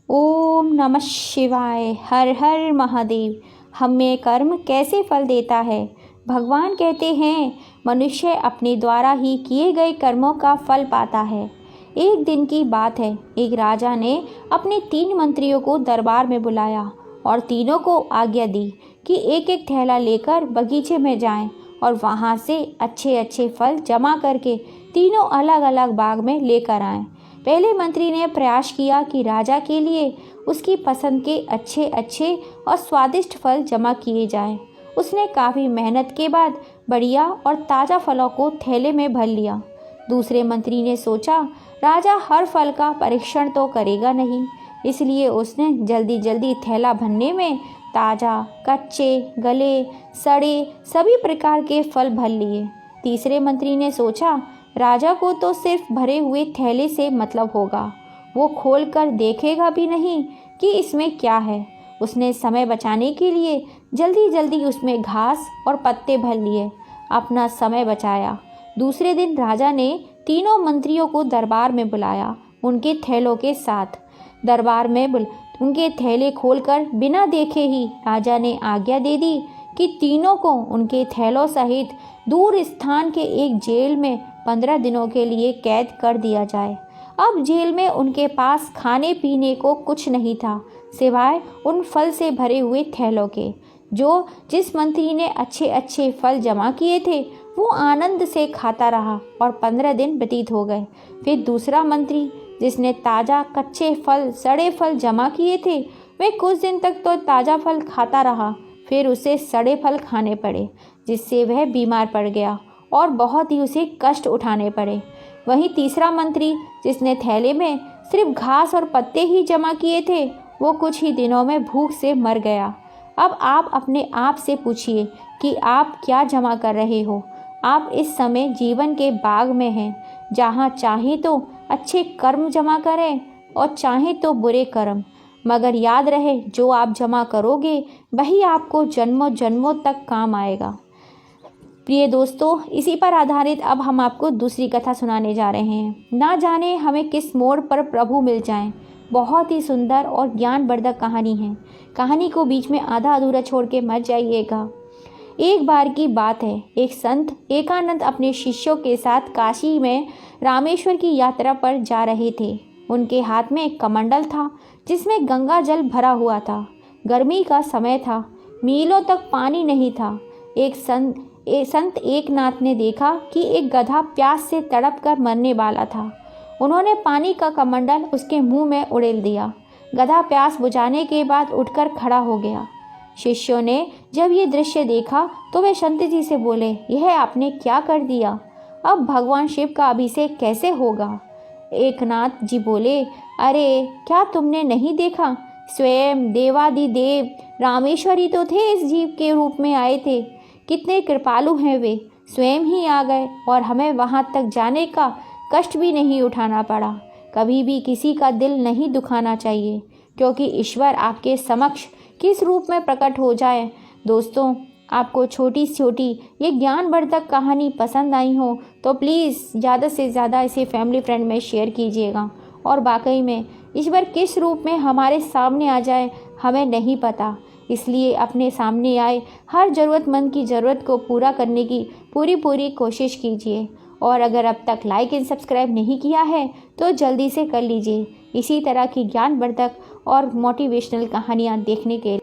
ओम नमः शिवाय। हर हर महादेव। हमें कर्म कैसे फल देता है? भगवान कहते हैं मनुष्य अपने द्वारा ही किए गए कर्मों का फल पाता है। एक दिन की बात है, एक राजा ने अपने 3 मंत्रियों को दरबार में बुलाया और तीनों को आज्ञा दी कि एक एक थैला लेकर बगीचे में जाएं और वहां से अच्छे अच्छे फल जमा करके तीनों अलग अलग बाग में लेकर आएं। पहले मंत्री ने प्रयास किया कि राजा के लिए उसकी पसंद के अच्छे अच्छे और स्वादिष्ट फल जमा किए जाएं। उसने काफ़ी मेहनत के बाद बढ़िया और ताज़ा फलों को थैले में भर लिया। दूसरे मंत्री ने सोचा राजा हर फल का परीक्षण तो करेगा नहीं, इसलिए उसने जल्दी जल्दी थैला भरने में ताज़ा, कच्चे, गले, सड़े सभी प्रकार के फल भर लिए। तीसरे मंत्री ने सोचा राजा को तो सिर्फ भरे हुए थैले से मतलब होगा, वो खोल कर देखेगा भी नहीं कि इसमें क्या है। उसने समय बचाने के लिए जल्दी जल्दी उसमें घास और पत्ते भर लिए, अपना समय बचाया। दूसरे दिन राजा ने तीनों मंत्रियों को दरबार में बुलाया, उनके थैलों के साथ। दरबार में उनके थैले खोलकर बिना देखे ही राजा ने आज्ञा दे दी कि तीनों को उनके थैलों सहित दूर स्थान के एक जेल में 15 दिनों के लिए कैद कर दिया जाए। अब जेल में उनके पास खाने पीने को कुछ नहीं था सिवाय उन फल से भरे हुए थैलों के, जो जिस मंत्री ने अच्छे अच्छे फल जमा किए थे वो आनंद से खाता रहा और 15 दिन व्यतीत हो गए। फिर दूसरा मंत्री जिसने ताज़ा कच्चे फल सड़े फल जमा किए थे वे कुछ दिन तक तो ताज़ा फल खाता रहा, फिर उसे सड़े फल खाने पड़े जिससे वह बीमार पड़ गया और बहुत ही उसे कष्ट उठाने पड़े। वहीं तीसरा मंत्री जिसने थैले में सिर्फ घास और पत्ते ही जमा किए थे वो कुछ ही दिनों में भूख से मर गया। अब आप अपने आप से पूछिए कि आप क्या जमा कर रहे हो। आप इस समय जीवन के बाग में हैं, जहाँ चाहे तो अच्छे कर्म जमा करें और चाहे तो बुरे कर्म, मगर याद रहे जो आप जमा करोगे वही आपको जन्मों जन्मों तक काम आएगा। प्रिय दोस्तों, इसी पर आधारित अब हम आपको दूसरी कथा सुनाने जा रहे हैं। ना जाने हमें किस मोड़ पर प्रभु मिल जाएं। बहुत ही सुंदर और ज्ञानवर्धक कहानी है। कहानी को बीच में आधा अधूरा छोड़ के मत जाइएगा। एक बार की बात है, एक संत एकानंद अपने शिष्यों के साथ काशी में रामेश्वर की यात्रा पर जा रहे थे। उनके हाथ में एक कमंडल था जिसमें गंगा जल भरा हुआ था। गर्मी का समय था, मीलों तक पानी नहीं था। एक संत एकनाथ ने देखा कि एक गधा प्यास से तड़प कर मरने वाला था। उन्होंने पानी का कमंडल उसके मुंह में उड़ेल दिया। गधा प्यास बुझाने के बाद उठकर खड़ा हो गया। शिष्यों ने जब ये दृश्य देखा तो वे संत जी से बोले, यह आपने क्या कर दिया? अब भगवान शिव का अभिषेक कैसे होगा? एकनाथ जी बोले, अरे क्या तुमने नहीं देखा? स्वयं देवादिदेव रामेश्वरी तो थे, इस जीव के रूप में आए थे। कितने कृपालु हैं वे, स्वयं ही आ गए और हमें वहां तक जाने का कष्ट भी नहीं उठाना पड़ा। कभी भी किसी का दिल नहीं दुखाना चाहिए, क्योंकि ईश्वर आपके समक्ष किस रूप में प्रकट हो जाए। दोस्तों, आपको छोटी छोटी ये ज्ञानवर्धक कहानी पसंद आई हो तो प्लीज़ ज़्यादा से ज़्यादा इसे फैमिली फ्रेंड में शेयर कीजिएगा। और वाकई में ईश्वर किस रूप में हमारे सामने आ जाए हमें नहीं पता, इसलिए अपने सामने आए हर ज़रूरतमंद की ज़रूरत को पूरा करने की पूरी कोशिश कीजिए। और अगर अब तक लाइक एंड सब्सक्राइब नहीं किया है तो जल्दी से कर लीजिए इसी तरह की ज्ञानवर्धक और मोटिवेशनल कहानियाँ देखने के लिए।